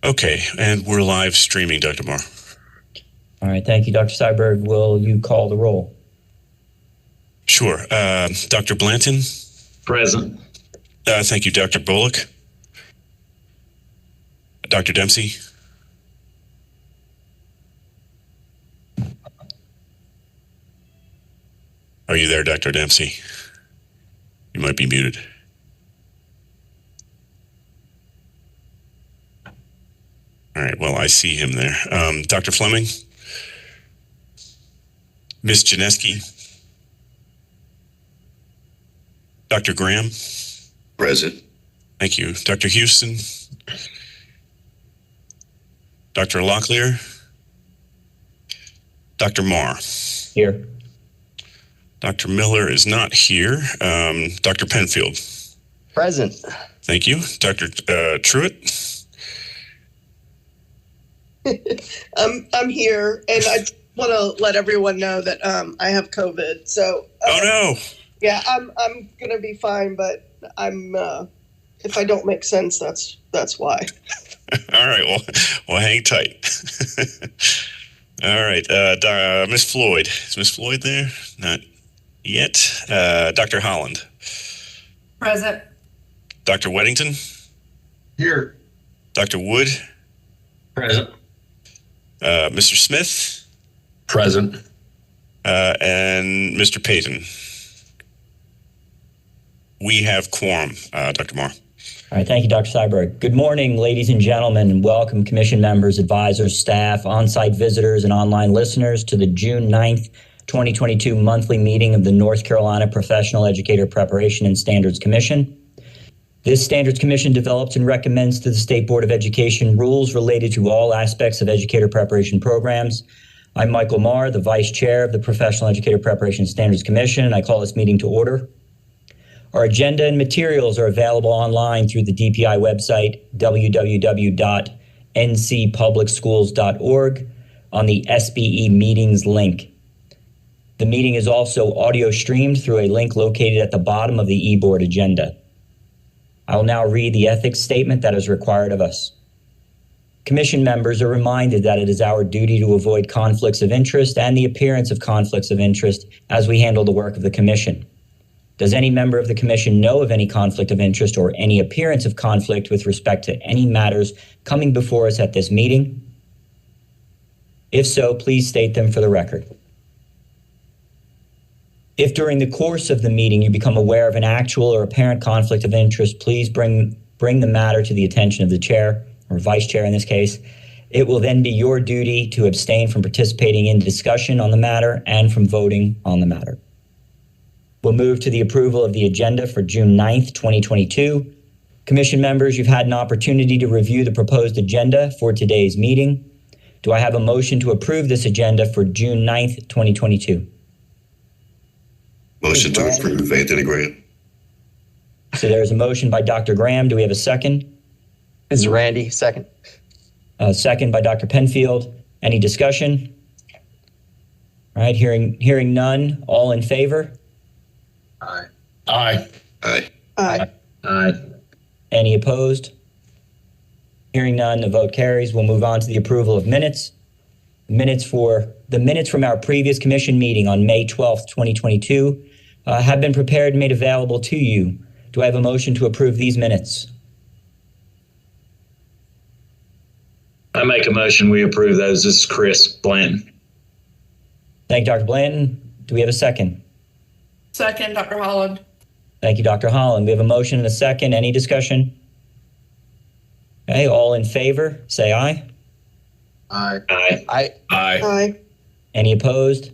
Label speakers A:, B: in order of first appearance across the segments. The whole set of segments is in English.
A: Okay, and we're live streaming, Dr. Marr.
B: All right, thank you. Dr. Seiberg, will you call the roll?
A: Sure. Dr. Blanton?
C: Present.
A: Thank you. Dr. Bullock? Dr. Dempsey? Are you there, Dr. Dempsey? You might be muted. All right, well, I see him there. Dr. Fleming? Ms. Janeski? Dr. Graham?
D: Present.
A: Thank you. Dr. Houston? Dr. Locklear? Dr. Marr?
B: Here.
A: Dr. Miller is not here. Dr. Penfield?
E: Present.
A: Thank you. Dr. Truitt?
F: I'm here, and I want to let everyone know that I have COVID. So.
A: Oh no.
F: Yeah, I'm gonna be fine, but I'm if I don't make sense, that's why.
A: All right. Well, hang tight. All right. Miss Floyd. Is Miss Floyd there? Not yet. Dr. Holland.
G: Present.
A: Dr. Weddington.
C: Here.
A: Dr. Wood.
C: Present.
A: Mr. Smith.
D: Present.
A: And Mr. Payton. We have quorum, Dr. Marr.
B: All right, thank you, Dr. Seiberg. Good morning, ladies and gentlemen, and welcome commission members, advisors, staff, on-site visitors, and online listeners to the June 9th, 2022 monthly meeting of the North Carolina Professional Educator Preparation and Standards Commission. This Standards Commission develops and recommends to the State Board of Education rules related to all aspects of educator preparation programs. I'm Michael Marr, the Vice Chair of the Professional Educator Preparation and Standards Commission, and I call this meeting to order. Our agenda and materials are available online through the DPI website, www.ncpublicschools.org, on the SBE meetings link. The meeting is also audio streamed through a link located at the bottom of the e-board agenda. I will now read the ethics statement that is required of us. Commission members are reminded that it is our duty to avoid conflicts of interest and the appearance of conflicts of interest as we handle the work of the Commission. Does any member of the Commission know of any conflict of interest or any appearance of conflict with respect to any matters coming before us at this meeting? If so, please state them for the record. If during the course of the meeting you become aware of an actual or apparent conflict of interest, please bring the matter to the attention of the chair, or vice chair in this case. It will then be your duty to abstain from participating in discussion on the matter and from voting on the matter. We'll move to the approval of the agenda for June 9th, 2022. Commission members, you've had an opportunity to review the proposed agenda for today's meeting. Do I have a motion to approve this agenda for June 9th, 2022?
D: Motion to approve, Anthony Graham.
B: So there's a motion by Dr. Graham. Do we have a second?
E: This is Randy. Second.
B: Second by Dr. Penfield. Any discussion? All right, hearing none. All in favor?
C: Aye.
D: Aye.
F: Aye.
C: Aye.
B: Any opposed? Hearing none, the vote carries. We'll move on to the approval of minutes. The minutes from our previous commission meeting on May 12th, 2022 have been prepared and made available to you. Do I have a motion to approve these minutes?
C: I make a motion we approve those. This is Chris Blanton.
B: Thank you, Dr. Blanton. Do we have a second?
G: Second, Dr. Holland.
B: Thank you, Dr. Holland. We have a motion and a second. Any discussion? Okay, all in favor, say aye.
C: Aye. Aye.
E: Aye.
D: Aye.
F: Aye.
B: Any opposed?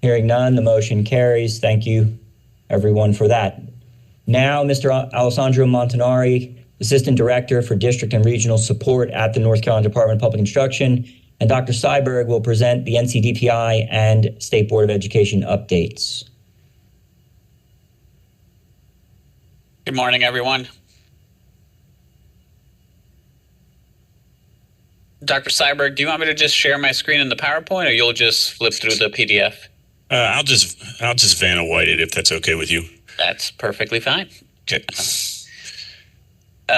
B: Hearing none, the motion carries. Thank you, everyone, for that. Now, Mr. Alessandro Montanari, Assistant Director for District and Regional Support at the North Carolina Department of Public Instruction, and Dr. Seiberg will present the NCDPI and State Board of Education updates.
H: Good morning, everyone. Dr. Seiberg, do you want me to just share my screen in the PowerPoint, or you'll just flip through the PDF?
A: I'll just Vanna White it if that's okay with you.
H: That's perfectly fine.
A: Okay.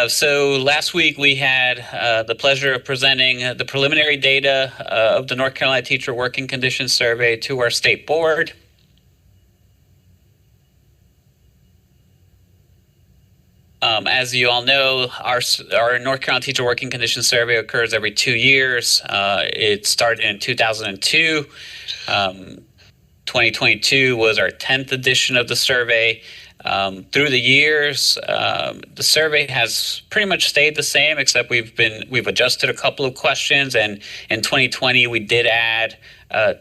H: So last week we had the pleasure of presenting the preliminary data of the North Carolina Teacher Working Conditions Survey to our state board. As you all know, our North Carolina Teacher Working Conditions Survey occurs every 2 years. It started in 2002. 2022 was our 10th edition of the survey. Through the years, the survey has pretty much stayed the same, except we've adjusted a couple of questions. And in 2020, we did add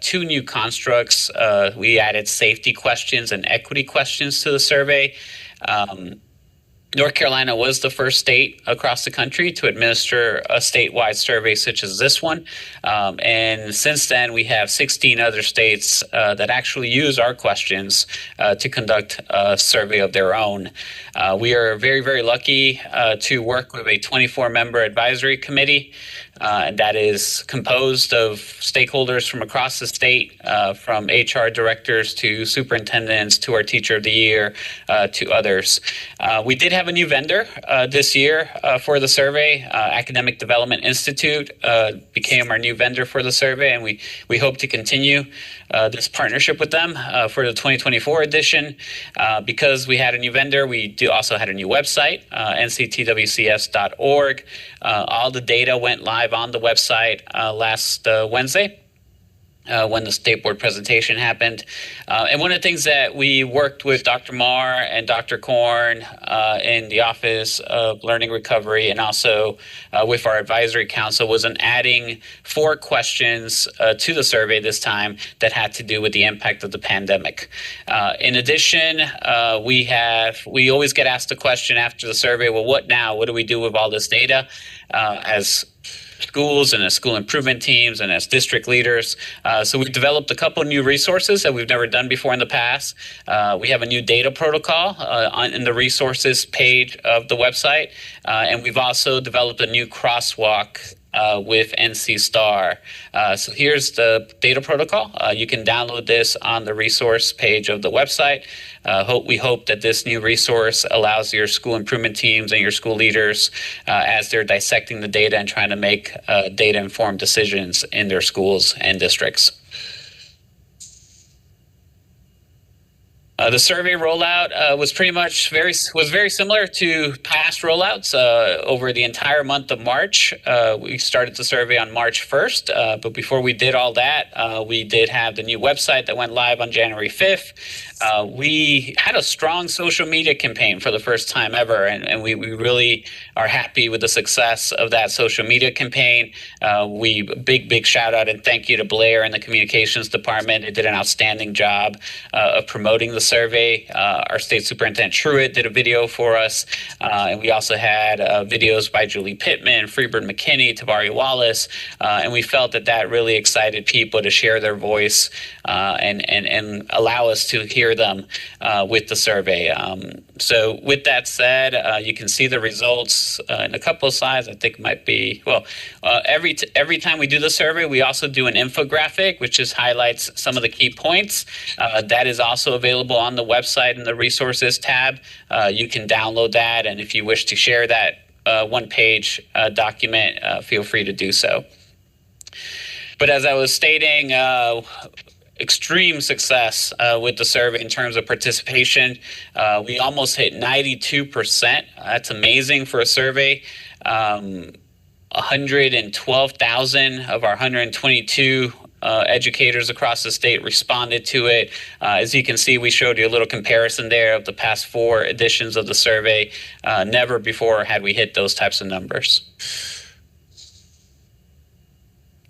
H: 2 new constructs. We added safety questions and equity questions to the survey. North Carolina was the first state across the country to administer a statewide survey such as this one. And since then, we have 16 other states that actually use our questions to conduct a survey of their own. We are very, very lucky to work with a 24-member advisory committee. And that is composed of stakeholders from across the state, from HR directors to superintendents to our Teacher of the Year to others. We did have a new vendor this year for the survey. Academic Development Institute became our new vendor for the survey, and we hope to continue this partnership with them for the 2024 edition. Because we had a new vendor, we also had a new website, nctwcs.org. All the data went live on the website last Wednesday. When the state board presentation happened. And one of the things that we worked with Dr. Marr and Dr. Korn in the Office of Learning Recovery and also with our advisory council was in adding 4 questions to the survey this time that had to do with the impact of the pandemic. In addition, we always get asked the question after the survey, well, what now? What do we do with all this data? As schools and as school improvement teams and as district leaders. So we've developed a couple new resources that we've never done before in the past. We have a new data protocol in the resources page of the website. And we've also developed a new crosswalk with NC Star. So here's the data protocol. You can download this on the resource page of the website. We hope that this new resource allows your school improvement teams and your school leaders as they're dissecting the data and trying to make data-informed decisions in their schools and districts. The survey rollout was very similar to past rollouts over the entire month of March. We started the survey on March 1st, but before we did all that, we did have the new website that went live on January 5th. We had a strong social media campaign for the first time ever, and we really are happy with the success of that social media campaign. Big shout out and thank you to Blair and the communications department. They did an outstanding job of promoting the survey. Our state superintendent Truitt did a video for us, and we also had videos by Julie Pittman, Freeburg McKinney, Tavari Wallace, and we felt that really excited people to share their voice and allow us to hear them with the survey. So with that said, you can see the results in a couple of slides. I think it might be, every time we do the survey, we also do an infographic, which just highlights some of the key points. That is also available on the website in the resources tab. You can download that, and if you wish to share that one-page document, feel free to do so. But as I was stating, extreme success with the survey in terms of participation. We almost hit 92%. That's amazing for a survey. 112,000 of our 122 educators across the state responded to it. As you can see, we showed you a little comparison there of the past 4 editions of the survey. Never before had we hit those types of numbers.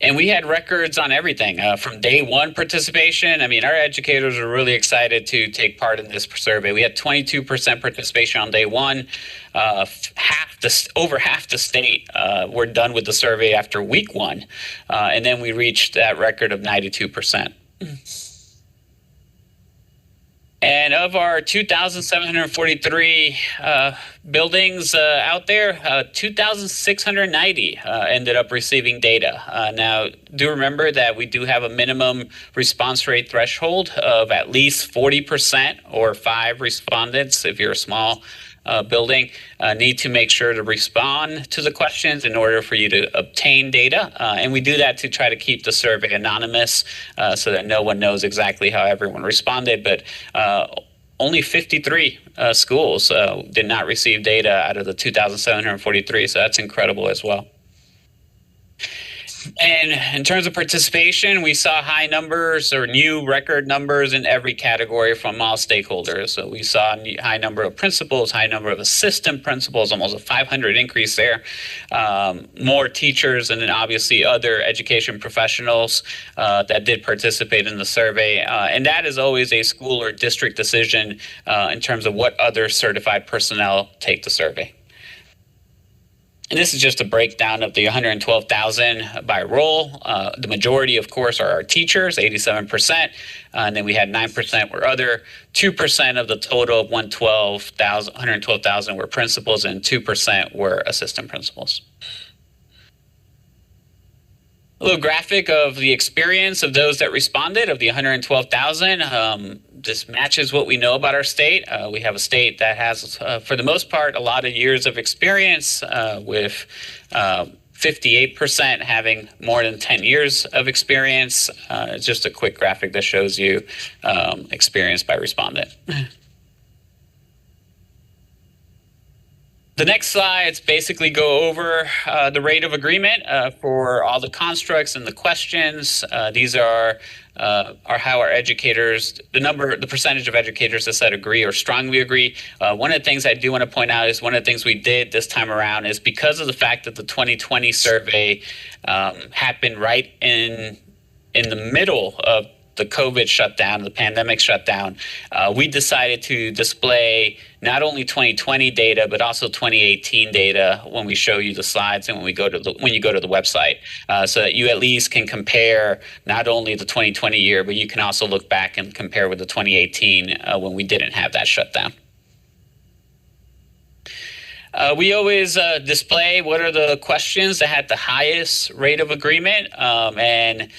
H: And we had records on everything from day 1 participation. I mean, our educators were really excited to take part in this survey. We had 22% participation on day 1. Over half the state were done with the survey after week 1. And then we reached that record of 92%. And of our 2,743 buildings out there, 2,690 ended up receiving data. Now, do remember that we do have a minimum response rate threshold of at least 40% or 5 respondents if you're a small building need to make sure to respond to the questions in order for you to obtain data. And we do that to try to keep the survey anonymous so that no one knows exactly how everyone responded. But only 53 schools did not receive data out of the 2,743, so that's incredible as well. And in terms of participation, we saw high numbers or new record numbers in every category from all stakeholders. So we saw a high number of principals, high number of assistant principals, almost a 500 increase there. More teachers, and then obviously other education professionals that did participate in the survey. And that is always a school or district decision in terms of what other certified personnel take the survey. And this is just a breakdown of the 112,000 by role. The majority, of course, are our teachers, 87%. And then we had 9% were other. 2% of the total of 112,000 were principals, and 2% were assistant principals. A little graphic of the experience of those that responded, of the 112,000. This matches what we know about our state. We have a state that has, for the most part, a lot of years of experience, with 58% having more than 10 years of experience. It's just a quick graphic that shows you experience by respondent. The next slides basically go over the rate of agreement for all the constructs and the questions. These are how our educators, the percentage of educators that said agree or strongly agree. One of the things I do want to point out is one of the things we did this time around is because of the fact that the 2020 survey happened right in the middle of the COVID shutdown, the pandemic shutdown, we decided to display not only 2020 data, but also 2018 data when we show you the slides and when you go to the website, so that you at least can compare not only the 2020 year, but you can also look back and compare with the 2018 when we didn't have that shutdown. We always display what are the questions that had the highest rate of agreement, and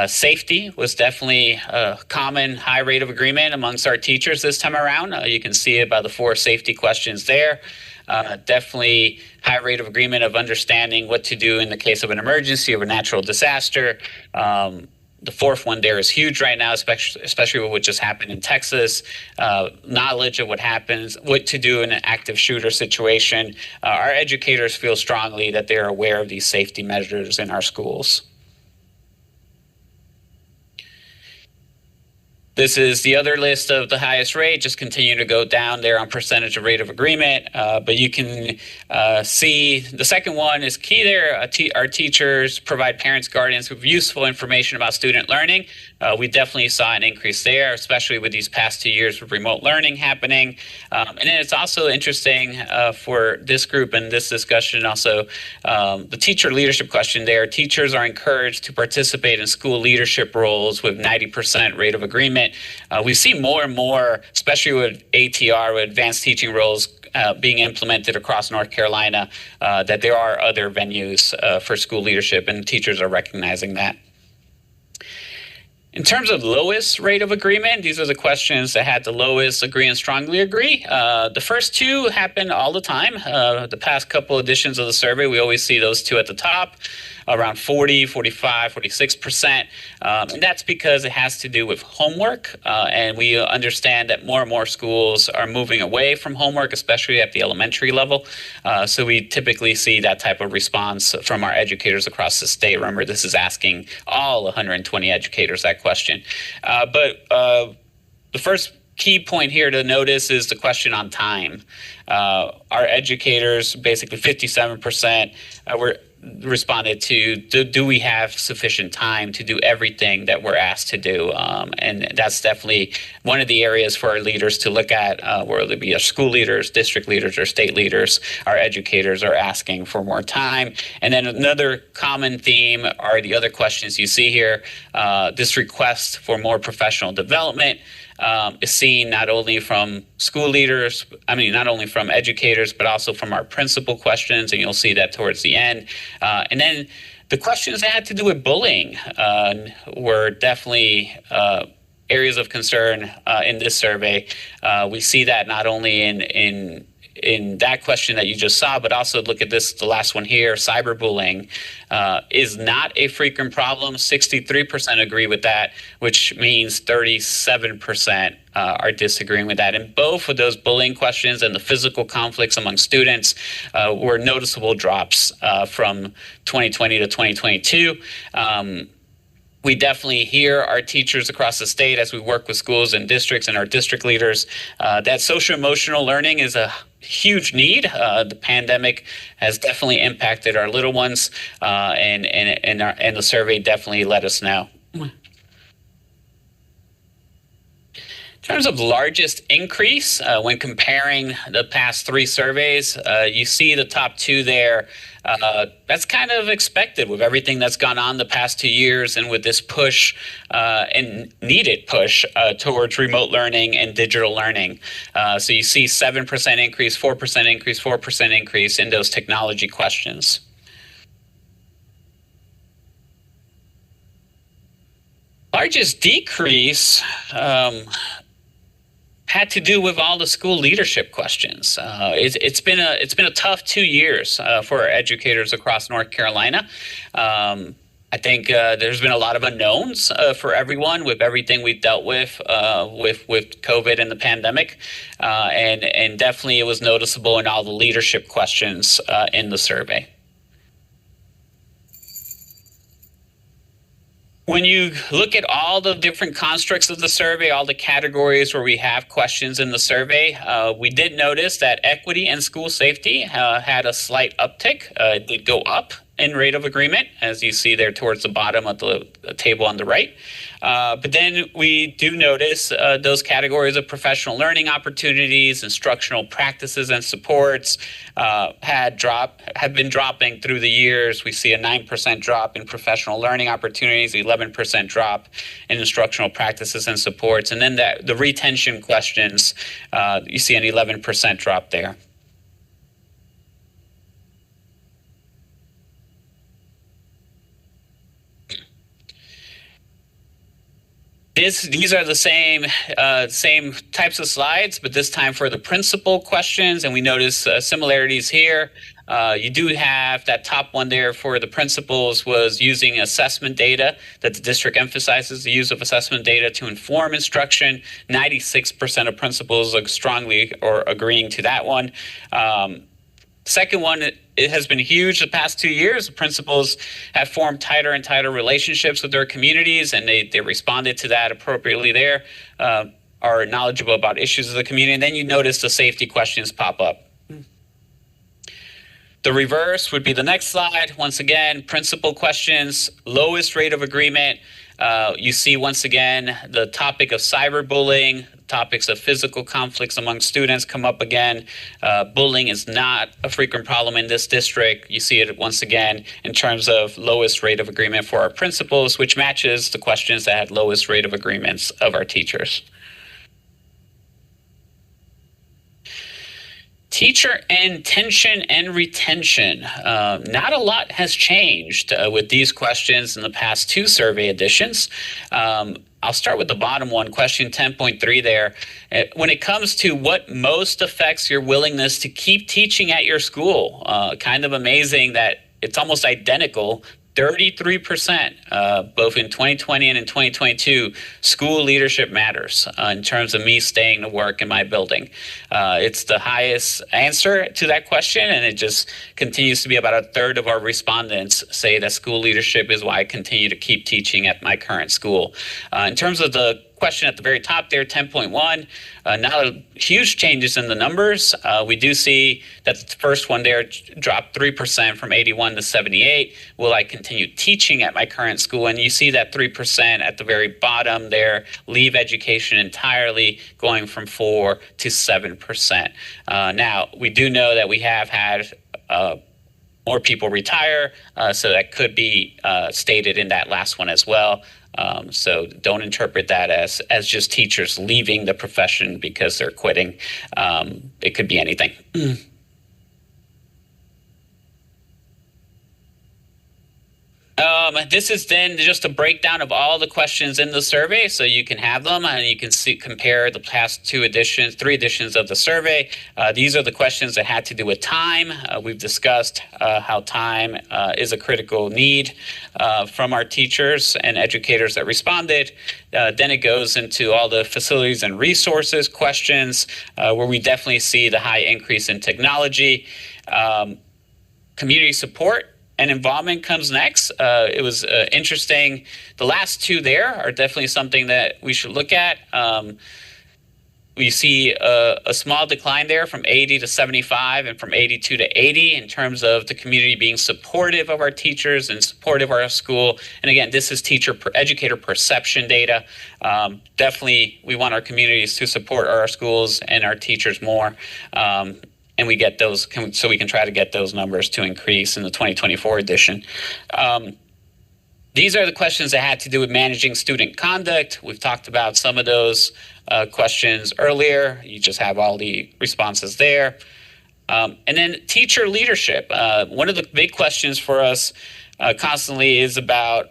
H: safety was definitely a common high rate of agreement amongst our teachers this time around. You can see it by the 4 safety questions there. Definitely high rate of agreement of understanding what to do in the case of an emergency or a natural disaster. The 4th one there is huge right now, especially with what just happened in Texas. Knowledge of what happens, what to do in an active shooter situation. Our educators feel strongly that they're aware of these safety measures in our schools. This is the other list of the highest rate, just continue to go down there on percentage of rate of agreement. But you can see the second one is key there. Our teachers provide parents, guardians with useful information about student learning. We definitely saw an increase there, especially with these past 2 years of remote learning happening. And then it's also interesting for this group and this discussion also, the teacher leadership question there. Teachers are encouraged to participate in school leadership roles with 90% rate of agreement. We see more and more, especially with ATR, with advanced teaching roles being implemented across North Carolina, that there are other venues for school leadership, and teachers are recognizing that. In terms of lowest rate of agreement, these are the questions that had the lowest agree and strongly agree. The first 2 happen all the time. The past couple editions of the survey, we always see those 2 at the top, around 40, 45, 46%. And that's because it has to do with homework. And we understand that more and more schools are moving away from homework, especially at the elementary level. So we typically see that type of response from our educators across the state. Remember, this is asking all 120 educators that question. But the first key point here to notice is the question on time. Our educators, basically 57%, responded to, do we have sufficient time to do everything that we're asked to do? And that's definitely one of the areas for our leaders to look at, whether it be our school leaders, district leaders, or state leaders. Our educators are asking for more time. And then another common theme are the other questions you see here. This request for more professional development. is seen not only from school leaders, not only from educators, but also from our principal questions, and you'll see that towards the end. And then the questions that had to do with bullying were definitely areas of concern in this survey. We see that not only in that question that you just saw, but also look at this, the last one here, cyberbullying is not a frequent problem. 63% agree with that, which means 37% are disagreeing with that. And both of those bullying questions and the physical conflicts among students were noticeable drops from 2020 to 2022. We definitely hear our teachers across the state as we work with schools and districts and our district leaders that social emotional learning is a huge need. The pandemic has definitely impacted our little ones, and the survey definitely let us know. In terms of largest increase, when comparing the past three surveys, you see the top two there. That's kind of expected with everything that's gone on the past 2 years and with this push and needed push towards remote learning and digital learning. So you see 7% increase, 4% increase, 4% increase in those technology questions. Largest decrease had to do with all the school leadership questions. It's been a tough 2 years for our educators across North Carolina. I think there's been a lot of unknowns for everyone with everything we've dealt with COVID and the pandemic, and definitely it was noticeable in all the leadership questions in the survey. When you look at all the different constructs of the survey, all the categories where we have questions in the survey, we did notice that equity and school safety had a slight uptick. It did go up in rate of agreement, as you see there towards the bottom of the table on the right. But then we do notice those categories of professional learning opportunities, instructional practices and supports have been dropping through the years. We see a 9% drop in professional learning opportunities, 11% drop in instructional practices and supports. And then the retention questions, you see an 11% drop there. These are the same types of slides, but this time for the principal questions, and we notice similarities here. You do have that top one there for the principals was using assessment data that the district emphasizes the use of assessment data to inform instruction. 96% of principals are strongly or agreeing to that one. Second one, it has been huge the past 2 years. Principals have formed tighter and tighter relationships with their communities, and they responded to that appropriately there, are knowledgeable about issues of the community. And then you notice the safety questions pop up. The reverse would be the next slide. Once again, principal questions, lowest rate of agreement. You see, once again, the topic of cyberbullying, topics of physical conflicts among students come up again. Bullying is not a frequent problem in this district. You see it once again in terms of lowest rate of agreement for our principals, which matches the questions that had lowest rate of agreements of our teachers. Teacher intention and retention. Not a lot has changed with these questions in the past two survey editions. I'll start with the bottom one, question 10.3 there. When it comes to what most affects your willingness to keep teaching at your school, kind of amazing that it's almost identical. 33%, both in 2020 and in 2022, school leadership matters in terms of me staying to work in my building. It's the highest answer to that question, and it just continues to be about a third of our respondents say that school leadership is why I continue to keep teaching at my current school. In terms of the question at the very top there, 10.1, not huge changes in the numbers. We do see that the first one there dropped 3% from 81 to 78. Will I continue teaching at my current school? And you see that 3% at the very bottom there, leave education entirely, going from 4 to 7%. Now, we do know that we have had more people retire, so that could be stated in that last one as well. So don't interpret that as just teachers leaving the profession because they're quitting. It could be anything. This is then just a breakdown of all the questions in the survey, so you can have them and you can compare the past three editions of the survey. These are the questions that had to do with time. We've discussed how time is a critical need from our teachers and educators that responded. Then it goes into all the facilities and resources questions, where we definitely see the high increase in technology. Community support and involvement comes next. It was interesting. The last two there are definitely something that we should look at. We see a small decline there from 80 to 75 and from 82 to 80 in terms of the community being supportive of our teachers and supportive of our school. And again, this is educator perception data. Definitely, we want our communities to support our schools and our teachers more. And we get those, so we can try to get those numbers to increase in the 2024 edition. These are the questions that had to do with managing student conduct. We've talked about some of those questions earlier. You just have all the responses there. And then teacher leadership. One of the big questions for us constantly is about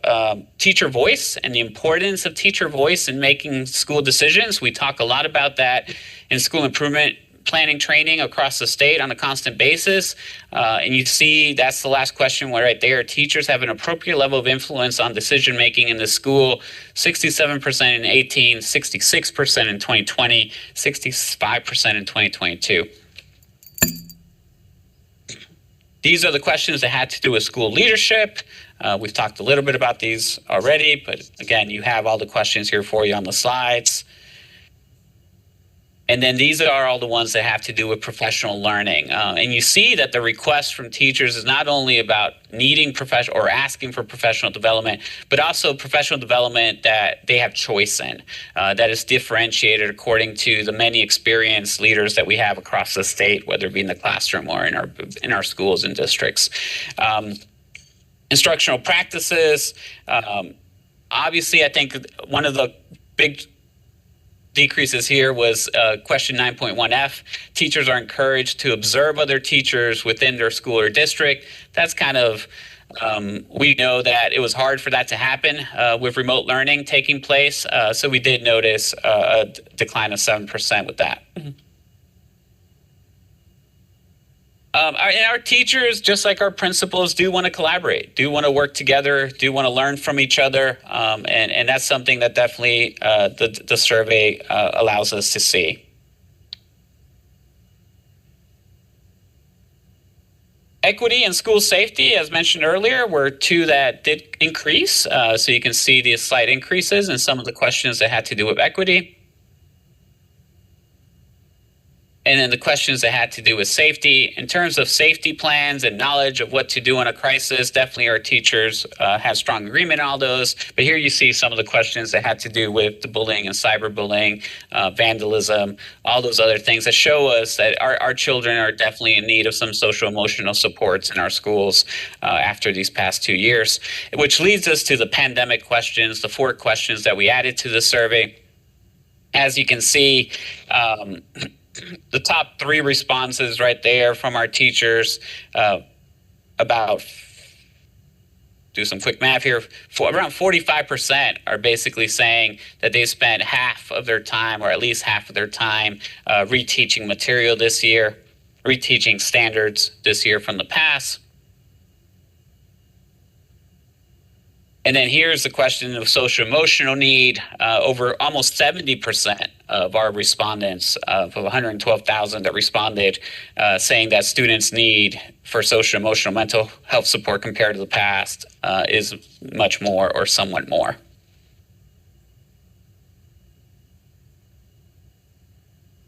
H: teacher voice and the importance of teacher voice in making school decisions. We talk a lot about that in school improvement planning training across the state on a constant basis. And you see that's the last question right there. Teachers have an appropriate level of influence on decision making in the school. 67% in 18, 66% in 2020, 65% in 2022. These are the questions that had to do with school leadership. We've talked a little bit about these already, but again, you have all the questions here for you on the slides. And then these are all the ones that have to do with professional learning. And you see that the request from teachers is not only about needing or asking for professional development, but also professional development that they have choice in, that is differentiated according to the many experienced leaders that we have across the state, whether it be in the classroom or in our schools and districts. Instructional practices. Obviously, I think one of the big decreases here was question 9.1F. Teachers are encouraged to observe other teachers within their school or district. That's kind of, we know that it was hard for that to happen with remote learning taking place. So we did notice a decline of 7% with that. Our teachers, just like our principals, do want to collaborate, do want to work together, do want to learn from each other. And that's something that definitely the survey allows us to see. Equity and school safety, as mentioned earlier, were two that did increase. So you can see the slight increases in some of the questions that had to do with equity. And then the questions that had to do with safety. In terms of safety plans and knowledge of what to do in a crisis, definitely our teachers have strong agreement on all those. But here you see some of the questions that had to do with the bullying and cyberbullying, vandalism, all those other things that show us that our children are definitely in need of some social emotional supports in our schools after these past 2 years, which leads us to the pandemic questions, the 4 questions that we added to the survey. As you can see, the top 3 responses right there from our teachers, about, do some quick math here, around 45% are basically saying that they spent half of their time, or at least half of their time, reteaching material this year, reteaching standards this year from the past. And then here's the question of social emotional need. Over almost 70% of our respondents, of 112,000 that responded, saying that students' need for social emotional mental health support compared to the past is much more or somewhat more.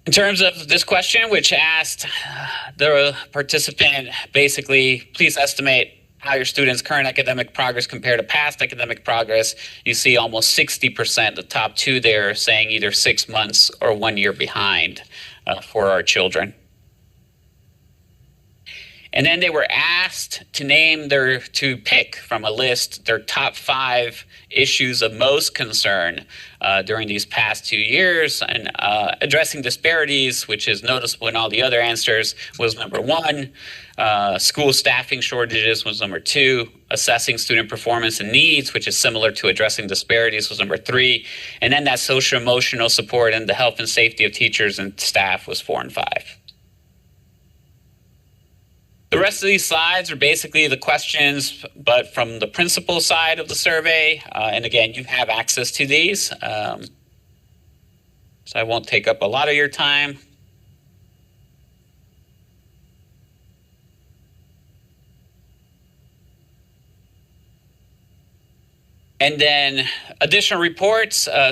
H: In terms of this question, which asked the participant basically, please estimate how your students' current academic progress compare to past academic progress, you see almost 60%, the top 2 there, saying either 6 months or 1 year behind for our children. And then they were asked to to pick from a list their top 5 issues of most concern during these past 2 years. And addressing disparities, which is noticeable in all the other answers, was number 1. School staffing shortages was number 2. Assessing student performance and needs, which is similar to addressing disparities, was number 3. And then that social emotional support and the health and safety of teachers and staff was 4 and 5. The rest of these slides are basically the questions, but from the principal side of the survey. And again, you have access to these. So I won't take up a lot of your time. And then additional reports. All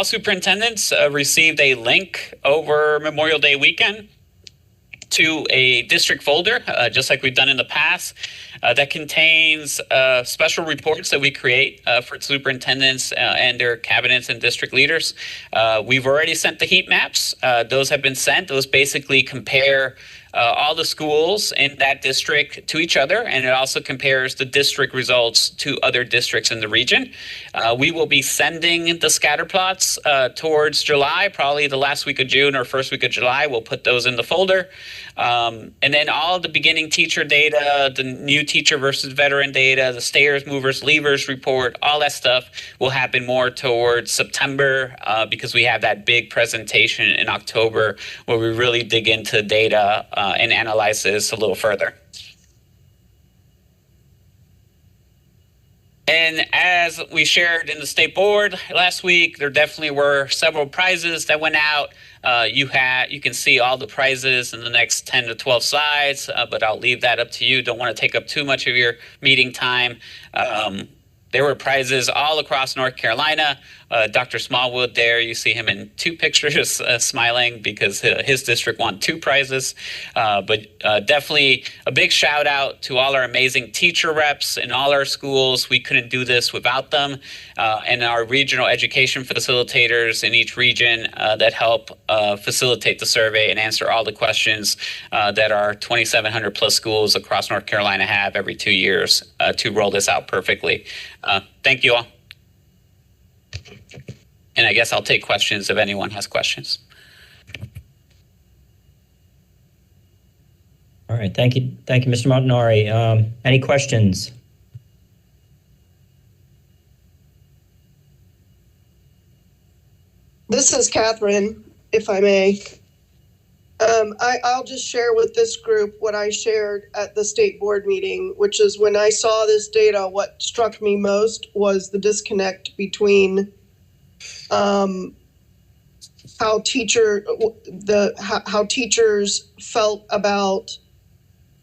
H: superintendents received a link over Memorial Day weekend to a district folder, just like we've done in the past, that contains special reports that we create for superintendents and their cabinets and district leaders. We've already sent the heat maps. Those have been sent. Those basically compare all the schools in that district to each other, and it also compares the district results to other districts in the region. We will be sending the scatter plots towards July, probably the last week of June or first week of July. We'll put those in the folder. And then all the beginning teacher data, the new teacher versus veteran data, the stayers, movers, leavers report, all that stuff will happen more towards September because we have that big presentation in October where we really dig into data and analyze this a little further. And as we shared in the state board last week, there definitely were several prizes that went out. You can see all the prizes in the next 10 to 12 slides, but I'll leave that up to you. Don't want to take up too much of your meeting time. There were prizes all across North Carolina. Dr. Smallwood there, you see him in 2 pictures smiling because his district won 2 prizes. But definitely a big shout out to all our amazing teacher reps in all our schools. We couldn't do this without them. And our regional education facilitators in each region that help facilitate the survey and answer all the questions that our 2,700 plus schools across North Carolina have every 2 years to roll this out perfectly. Thank you all. And I guess I'll take questions if anyone has questions.
B: All right, thank you, Mr. Montanari. Any questions?
F: This is Catherine, if I may. I'll just share with this group what I shared at the state board meeting, which is when I saw this data, what struck me most was the disconnect between how teachers felt about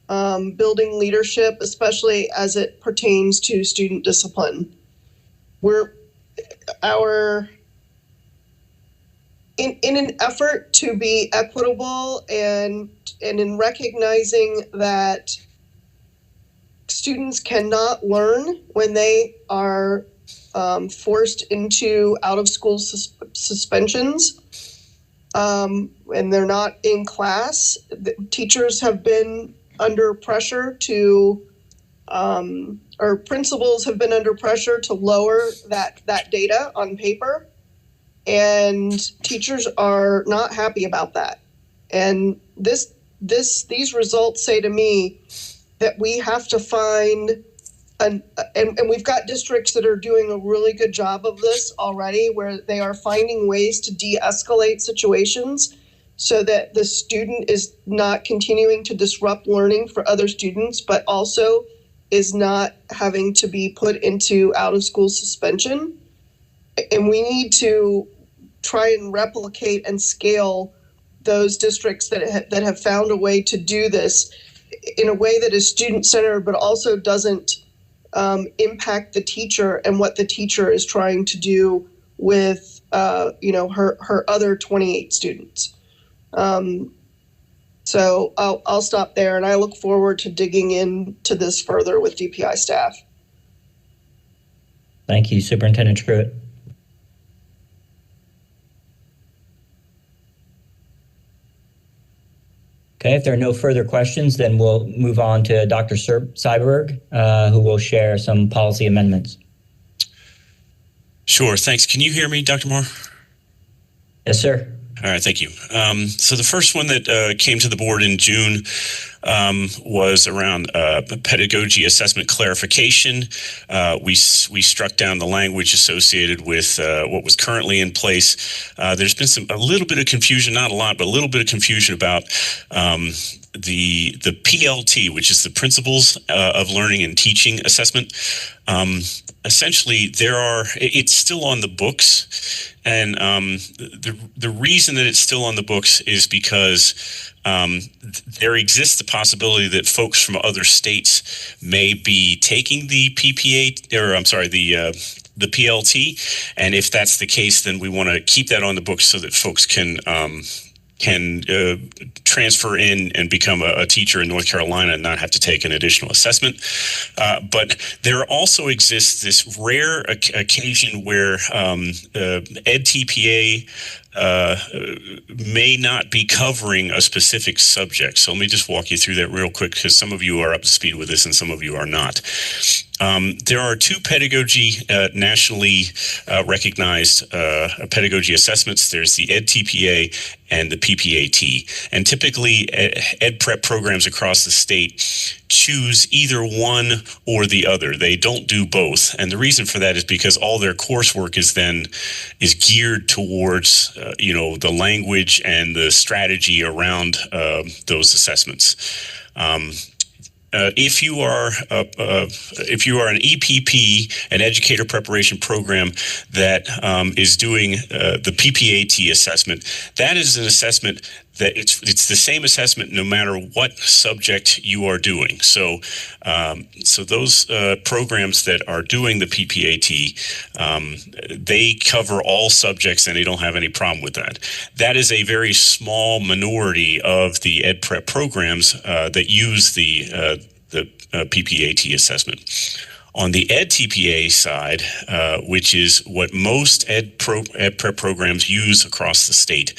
F: building leadership, especially as it pertains to student discipline. In an effort to be equitable and in recognizing that students cannot learn when they are forced into out-of-school suspensions and they're not in class, teachers have been under pressure or principals have been under pressure to lower that data on paper. And teachers are not happy about that. And these results say to me that we have to find and we've got districts that are doing a really good job of this already, where they are finding ways to de-escalate situations so that the student is not continuing to disrupt learning for other students, but also is not having to be put into out-of-school suspension. And we need to try and replicate and scale those districts that have found a way to do this in a way that is student-centered, but also doesn't impact the teacher and what the teacher is trying to do with her other 28 students. So I'll stop there, and I look forward to digging into this further with DPI staff.
B: Thank you, Superintendent Truitt. Okay, if there are no further questions, then we'll move on to Dr. Seiberg, who will share some policy amendments.
A: Sure, thanks. Can you hear me, Dr. Moore?
B: Yes, sir.
A: All right, thank you. So the first one that came to the board in June was around pedagogy assessment clarification. We struck down the language associated with what was currently in place. There's been a little bit of confusion, not a lot, but a little bit of confusion about the PLT, which is the Principles of Learning and Teaching Assessment. Essentially, it's still on the books, and the reason that it's still on the books is because there exists the possibility that folks from other states may be taking the the PLT, and if that's the case, then we want to keep that on the books so that folks can transfer in and become a teacher in North Carolina and not have to take an additional assessment. But there also exists this rare occasion where EdTPA may not be covering a specific subject. So let me just walk you through that real quick, because some of you are up to speed with this and some of you are not. There are two pedagogy nationally recognized pedagogy assessments. There's the EdTPA and the PPAT. And typically, ed prep programs across the state choose either one or the other. They don't do both. And the reason for that is because all their coursework is geared towards the language and the strategy around those assessments. If you are an EPP, an educator preparation program that is doing the PPAT assessment, that is an assessment that it's the same assessment no matter what subject you are doing. So those programs that are doing the PPAT, they cover all subjects and they don't have any problem with that. That is a very small minority of the ed prep programs that use the PPAT assessment. On the EdTPA side, which is what most ed prep programs use across the state,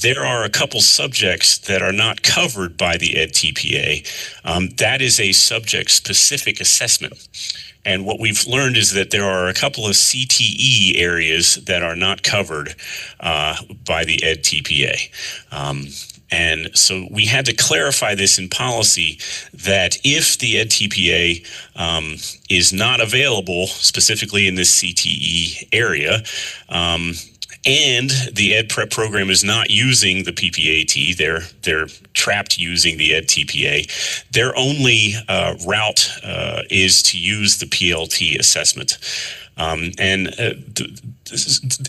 A: there are a couple subjects that are not covered by the EdTPA. That is a subject-specific assessment. And what we've learned is that there are a couple of CTE areas that are not covered by the EdTPA. And so we had to clarify this in policy that if the EdTPA is not available specifically in this CTE area, and the ed prep program is not using the PPAT, they're trapped using the EdTPA, their only route is to use the PLT assessment.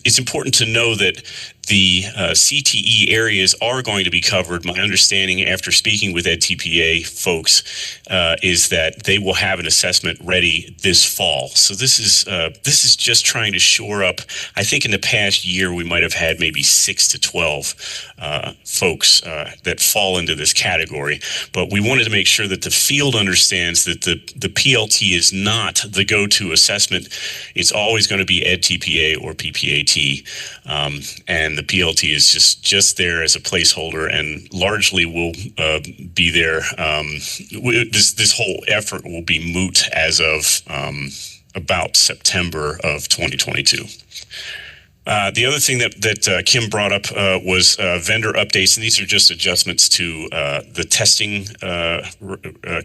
A: It's important to know that the CTE areas are going to be covered. My understanding after speaking with EdTPA folks is that they will have an assessment ready this fall. So this is just trying to shore up. I think in the past year we might have had maybe 6 to 12 folks that fall into this category. But we wanted to make sure that the field understands that the PLT is not the go-to assessment. It's always going to be EdTPA or PPAT, and the PLT is just there as a placeholder, and largely will be there. This whole effort will be moot as of about September of 2022. The other thing that Kim brought up was vendor updates, and these are just adjustments to the testing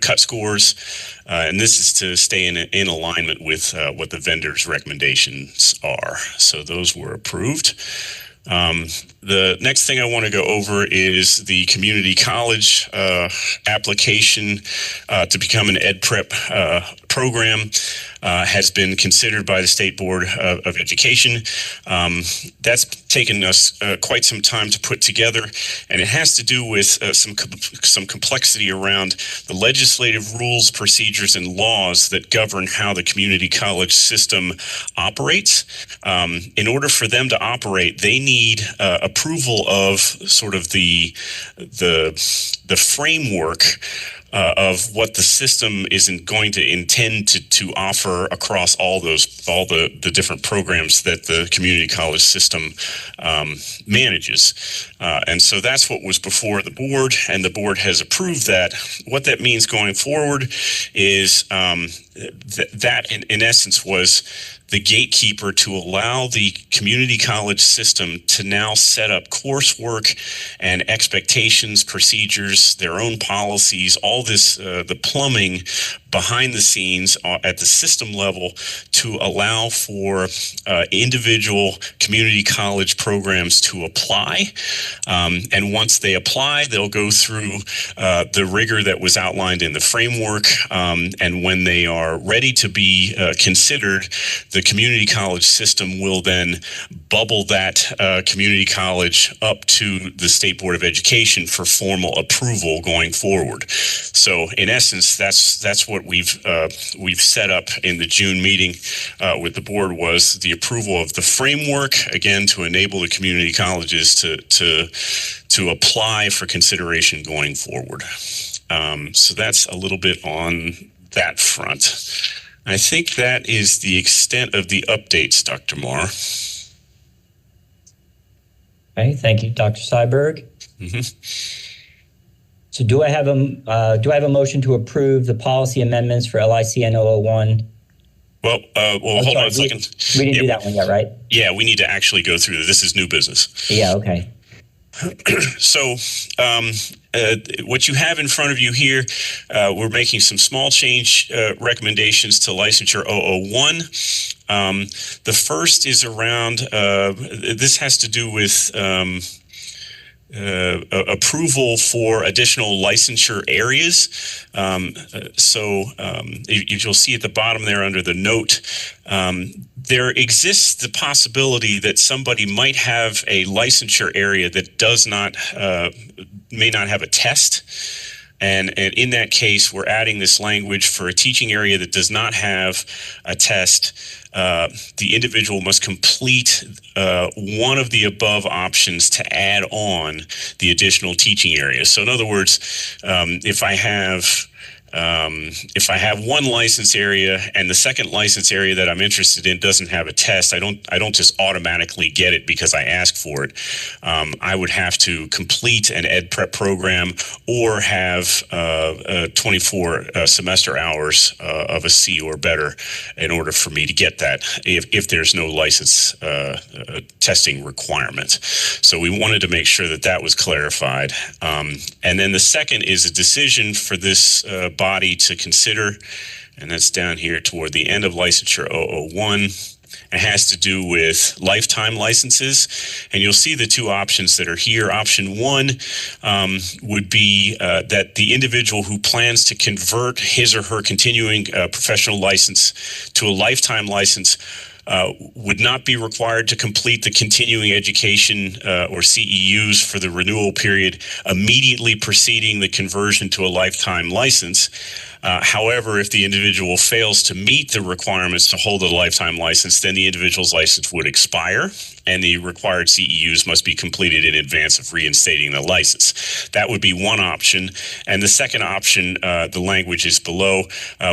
A: cut scores, and this is to stay in alignment with what the vendor's recommendations are. So those were approved. The next thing I want to go over is the community college application to become an ed prep program. Has been considered by the State Board of Education. That's taken us quite some time to put together, and it has to do with some complexity around the legislative rules, procedures, and laws that govern how the community college system operates. In order for them to operate, they need approval of sort of the framework of what the system isn't going to intend to offer across all the different programs that the community college system manages. And so that's what was before the board, and the board has approved that. What that means going forward is that in essence was the gatekeeper to allow the community college system to now set up coursework and expectations, procedures, their own policies, all this, the plumbing behind the scenes at the system level to allow for individual community college programs to apply. And once they apply, they'll go through the rigor that was outlined in the framework. And when they are ready to be considered, the community college system will then bubble that community college up to the State Board of Education for formal approval going forward. So in essence, that's what we've set up in the June meeting with the board, was the approval of the framework, again, to enable the community colleges to apply for consideration going forward. So that's a little bit on that front. I think that is the extent of the updates, Dr. Marr.
B: Okay, thank you, Dr. Seiberg. So do I have a motion to approve the policy amendments for LICN 001?
A: Well, hold on a second.
B: We didn't do that one yet, right?
A: Yeah, we need to actually go through this. This is new business.
B: Yeah, okay.
A: So what you have in front of you here, we're making some small change recommendations to Licensure 001. The first is around, this has to do with approval for additional licensure areas. If you'll see at the bottom there under the note, there exists the possibility that somebody might have a licensure area that may not have a test. And in that case, we're adding this language for a teaching area that does not have a test. The individual must complete one of the above options to add on the additional teaching area. So in other words, if I have one license area and the second license area that I'm interested in doesn't have a test, I don't just automatically get it because I ask for it. I would have to complete an ed prep program or have 24 semester hours of a C or better in order for me to get that if there's no license testing requirement. So we wanted to make sure that was clarified. And then the second is a decision for this body to consider, and that's down here toward the end of Licensure 001. It has to do with lifetime licenses, and you'll see the two options that are here. Option one would be that the individual who plans to convert his or her continuing professional license to a lifetime license would not be required to complete the continuing education or CEUs for the renewal period immediately preceding the conversion to a lifetime license. However, if the individual fails to meet the requirements to hold a lifetime license, then the individual's license would expire, and the required CEUs must be completed in advance of reinstating the license. That would be one option. And the second option, the language is below,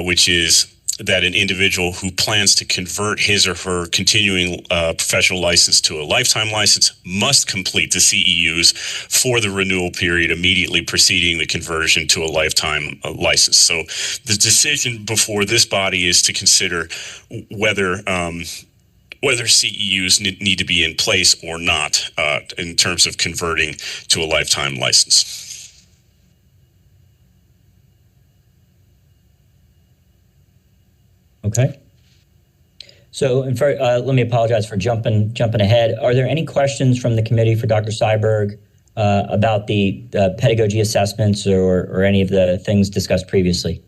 A: which is that an individual who plans to convert his or her continuing professional license to a lifetime license must complete the CEUs for the renewal period immediately preceding the conversion to a lifetime license. So the decision before this body is to consider whether CEUs need to be in place or not in terms of converting to a lifetime license.
B: Okay. So, let me apologize for jumping ahead. Are there any questions from the committee for Dr. Seiberg about the pedagogy assessments or any of the things discussed previously?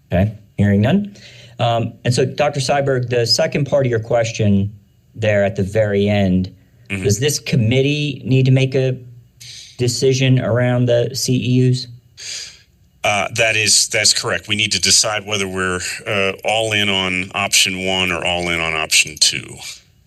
B: Okay, hearing none. And so, Dr. Seiberg, the second part of your question there at the very end, does this committee need to make a decision around the CEUs?
A: That's correct. We need to decide whether we're all in on option one or all in on option two.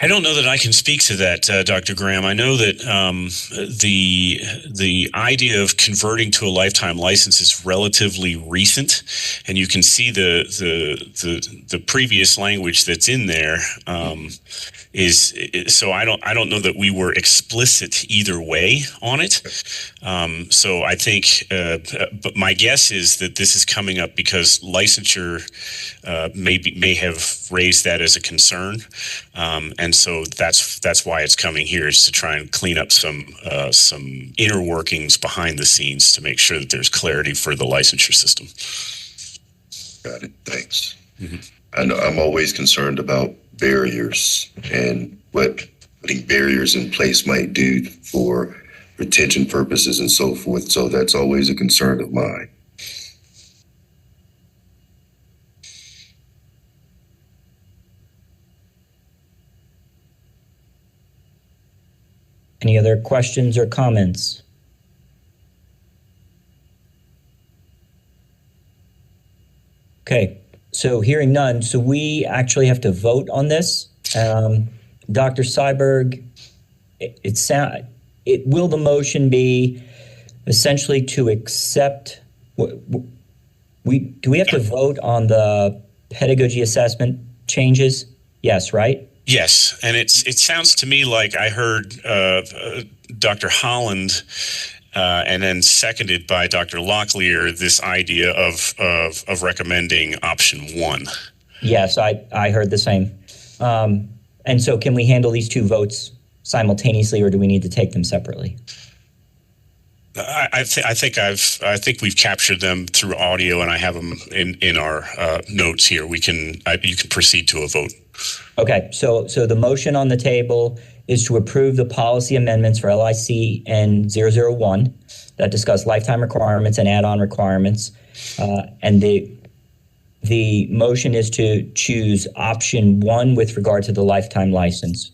A: I don't know that I can speak to that, Dr. Graham. I know that the idea of converting to a lifetime license is relatively recent, and you can see the previous language that's in there. So I don't know that we were explicit either way on it. So I think, but my guess is that this is coming up because licensure may have raised that as a concern, and so that's why it's coming here, is to try and clean up some inner workings behind the scenes to make sure that there's clarity for the licensure system.
D: Got it. Thanks.
A: Mm-hmm.
D: I know I'm always concerned about barriers and what putting barriers in place might do for retention purposes and so forth. So that's always a concern of mine.
B: Any other questions or comments? Okay, so hearing none, so we actually have to vote on this. Dr. Seiberg, will the motion be essentially to accept? Do we have to vote on the pedagogy assessment changes? Yes, right?
A: Yes, and it sounds to me like I heard Dr. Holland, and then seconded by Dr. Locklear, this idea of recommending option 1.
B: Yes, I heard the same. And so can we handle these two votes simultaneously, or do we need to take them separately?
A: I think we've captured them through audio, and I have them in our notes here. You can proceed to a vote.
B: Okay, so the motion on the table is to approve the policy amendments for LICN 001 that discuss lifetime requirements and add-on requirements, and the motion is to choose option 1 with regard to the lifetime license.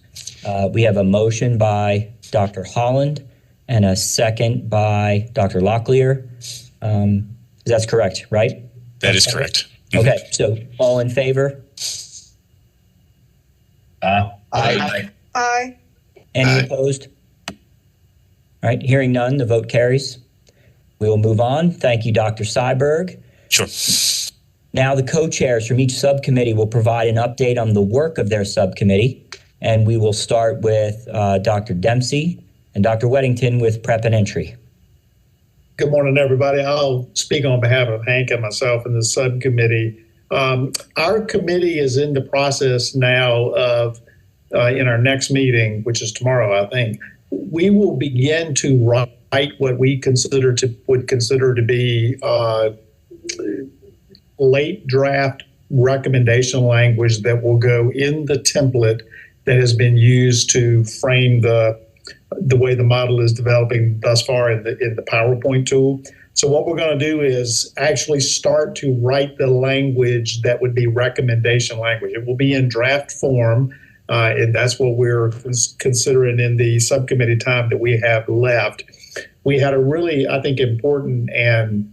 B: We have a motion by Dr. Holland and a second by Dr. Locklear. That's correct, right?
A: That is correct.
B: Okay, so all in favor?
F: Aye.
B: Any opposed? All right, hearing none, the vote carries. We will move on. Thank you, Dr. Seiberg.
A: Sure.
B: Now the co-chairs from each subcommittee will provide an update on the work of their subcommittee, and we will start with Dr. Dempsey and Dr. Weddington with prep and entry.
I: Good morning, everybody. I'll speak on behalf of Hank and myself and the subcommittee. Our committee is in the process now of, in our next meeting, which is tomorrow, I think, we will begin to write what we would consider to be late draft recommendation language that will go in the template that has been used to frame the way the model is developing thus far in the PowerPoint tool. So what we're going to do is actually start to write the language that would be recommendation language. It will be in draft form, and that's what we're considering in the subcommittee time that we have left. We had a really, I think, important and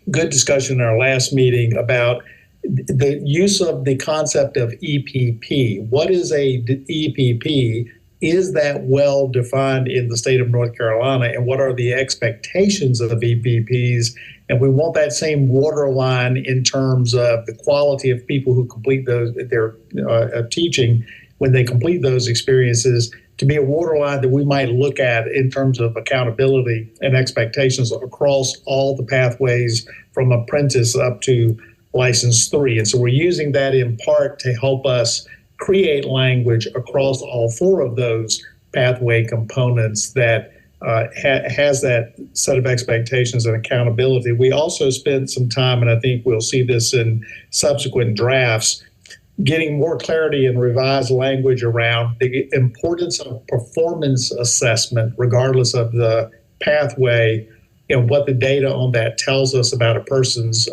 I: good discussion in our last meeting about the use of the concept of EPP. What is a EPP? Is that well defined in the state of North Carolina, and what are the expectations of EPPs? And we want that same waterline in terms of the quality of people who complete their teaching when they complete those experiences to be a waterline that we might look at in terms of accountability and expectations across all the pathways from apprentice up to license 3. And so we're using that in part to help us create language across all 4 of those pathway components that has that set of expectations and accountability. We also spent some time, and I think we'll see this in subsequent drafts, getting more clarity and revised language around the importance of performance assessment, regardless of the pathway, and what the data on that tells us about a person's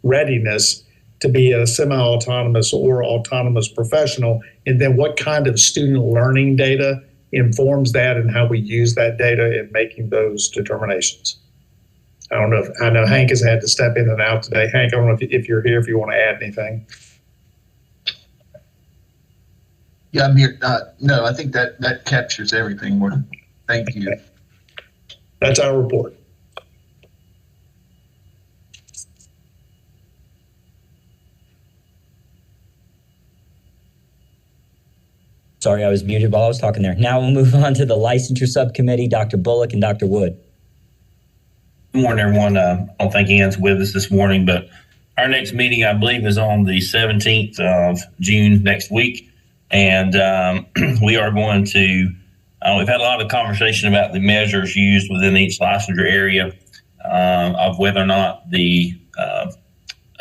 I: readiness to be a semi-autonomous or autonomous professional, and then what kind of student learning data informs that and how we use that data in making those determinations. I know Hank has had to step in and out today. Hank, I don't know if you're here, if you want to add anything.
J: Yeah, I'm here. No, I think that captures everything. Thank you.
I: That's our report.
B: Sorry, I was muted while I was talking there. Now we'll move on to the licensure subcommittee, Dr. Bullock and Dr. Wood.
K: Good morning, everyone. I don't think Ann's with us this morning, but our next meeting, I believe, is on the 17th of June next week. And we are going to, we've had a lot of conversation about the measures used within each licensure area of whether or not the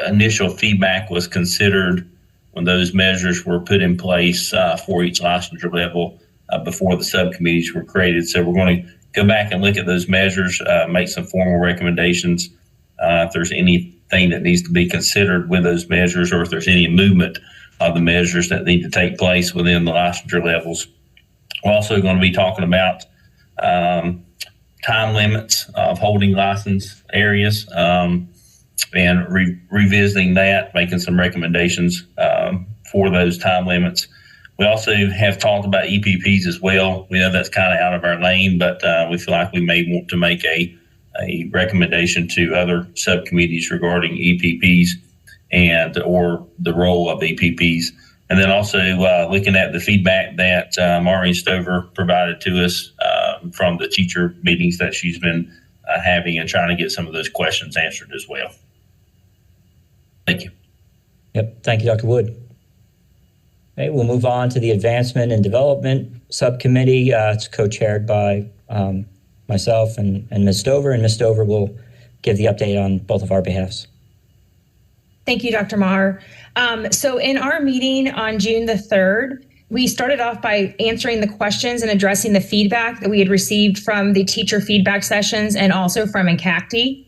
K: initial feedback was considered when those measures were put in place for each licensure level before the subcommittees were created. So we're going to go back and look at those measures, make some formal recommendations if there's anything that needs to be considered with those measures, or if there's any movement of the measures that need to take place within the licensure levels. We're also going to be talking about time limits of holding license areas and revisiting that, making some recommendations for those time limits. We also have talked about EPPs as well. We know that's kind of out of our lane, but we feel like we may want to make a recommendation to other subcommittees regarding EPPs and or the role of EPPs. And then also looking at the feedback that Maureen Stover provided to us from the teacher meetings that she's been having, and trying to get some of those questions answered as well. Thank you.
B: Yep. Thank you, Dr. Wood. Okay, we'll move on to the Advancement and Development Subcommittee. It's co-chaired by myself and Ms. Stover, and Ms. Stover will give the update on both of our behalfs.
L: Thank you, Dr. Maher. So in our meeting on June the 3rd, we started off by answering the questions and addressing the feedback that we had received from the teacher feedback sessions and also from INCACTI.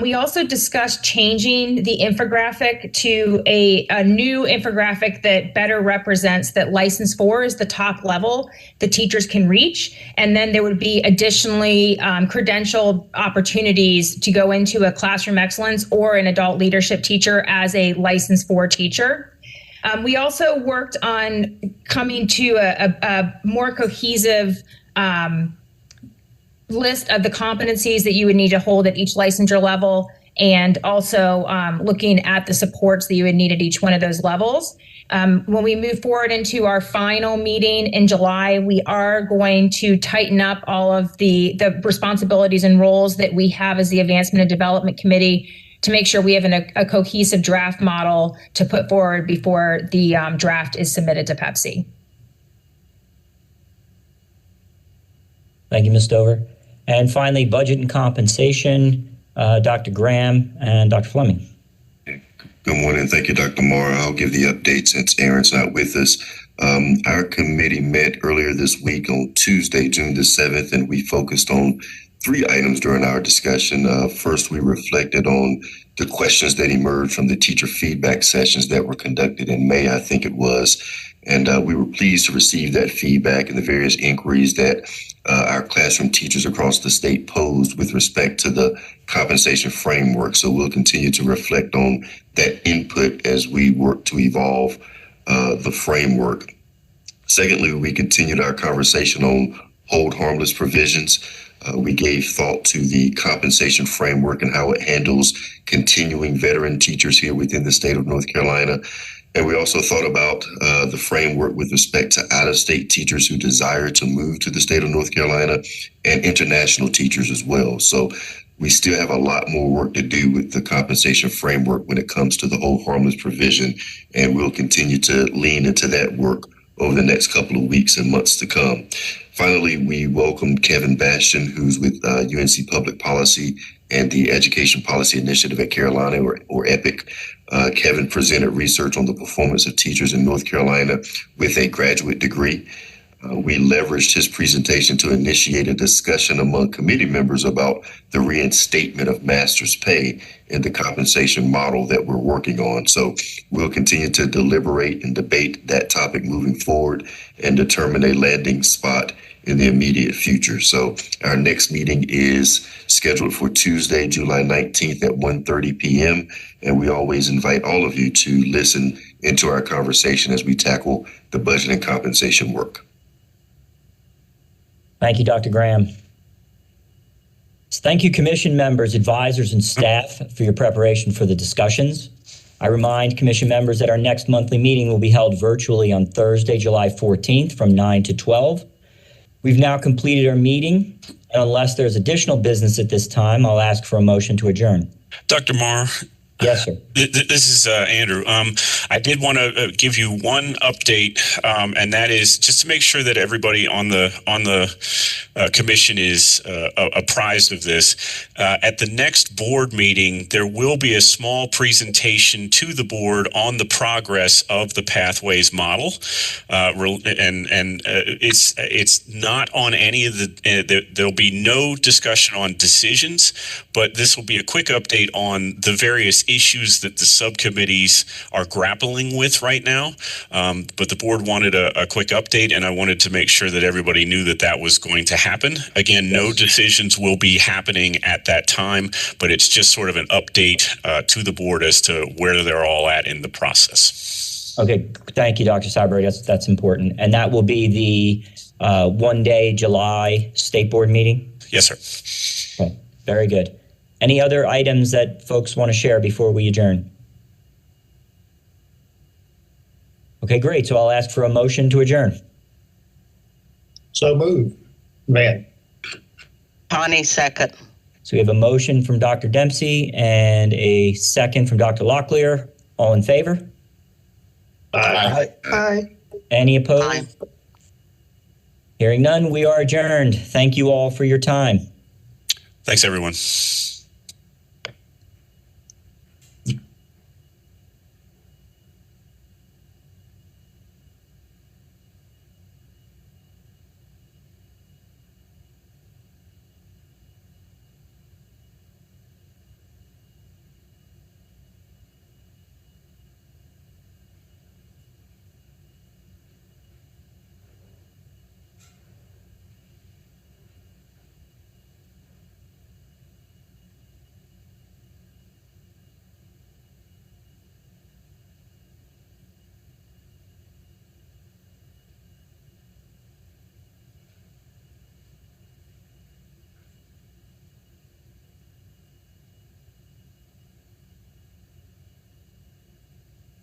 L: We also discussed changing the infographic to a new infographic that better represents that License 4 is the top level the teachers can reach. And then there would be additionally credentialed opportunities to go into a classroom excellence or an adult leadership teacher as a License 4 teacher. We also worked on coming to a more cohesive list of the competencies that you would need to hold at each licensure level, and also looking at the supports that you would need at each one of those levels. When we move forward into our final meeting in July, we are going to tighten up all of the responsibilities and roles that we have as the Advancement and Development Committee to make sure we have a cohesive draft model to put forward before the draft is submitted to Pepsi.
B: Thank you, Ms. Stover. And finally, budget and compensation, Dr. Graham and Dr. Fleming.
D: Good morning. Thank you, Dr. Maher. I'll give the update since Aaron's not with us. Our committee met earlier this week on Tuesday, June the 7th, and we focused on 3 items during our discussion. First, we reflected on the questions that emerged from the teacher feedback sessions that were conducted in May, I think it was. And we were pleased to receive that feedback and the various inquiries that our classroom teachers across the state posed with respect to the compensation framework. So we'll continue to reflect on that input as we work to evolve the framework. Secondly, we continued our conversation on hold harmless provisions. We gave thought to the compensation framework and how it handles continuing veteran teachers here within the state of North Carolina. And we also thought about the framework with respect to out-of-state teachers who desire to move to the state of North Carolina, and international teachers as well. So we still have a lot more work to do with the compensation framework when it comes to the hold harmless provision, and we'll continue to lean into that work over the next couple of weeks and months to come. Finally, we welcomed Kevin Bastian, who's with UNC Public Policy and the Education Policy Initiative at Carolina, or EPIC. Kevin presented research on the performance of teachers in North Carolina with a graduate degree. We leveraged his presentation to initiate a discussion among committee members about the reinstatement of master's pay in the compensation model that we're working on. So we'll continue to deliberate and debate that topic moving forward and determine a landing spot in the immediate future. So our next meeting is scheduled for Tuesday, July 19th at 1:30 p.m. And we always invite all of you to listen into our conversation as we tackle the budget and compensation work.
B: Thank you, Dr. Graham. So thank you, commission members, advisors, and staff for your preparation for the discussions. I remind commission members that our next monthly meeting will be held virtually on Thursday, July 14th from 9 to 12. We've now completed our meeting, and unless there's additional business at this time, I'll ask for a motion to adjourn.
A: Dr. Marr.
B: Yes, sir.
A: This is Andrew. I did want to give you one update, and that is just to make sure that everybody on the commission is apprised of this. At the next board meeting, there will be a small presentation to the board on the progress of the Pathways model, and it's not on any of the. There'll be no discussion on decisions, but this will be a quick update on the various issues that the subcommittees are grappling with right now. But the board wanted a quick update, and I wanted to make sure that everybody knew that that was going to happen. Again, no decisions will be happening at that time, but it's just sort of an update to the board as to where they're all at in the process.
B: Okay, thank you, Dr. Cyber. That's important. And that will be the one-day July State Board meeting?
A: Yes, sir.
B: Okay, very good. Any other items that folks want to share before we adjourn? Okay, great. So I'll ask for a motion to adjourn.
I: So move, man.
M: Connie, second.
B: So we have a motion from Dr. Dempsey and a second from Dr. Locklear. All in favor?
I: Aye.
F: Aye.
B: Any opposed?
M: Aye.
B: Hearing none, we are adjourned. Thank you all for your time.
A: Thanks, everyone.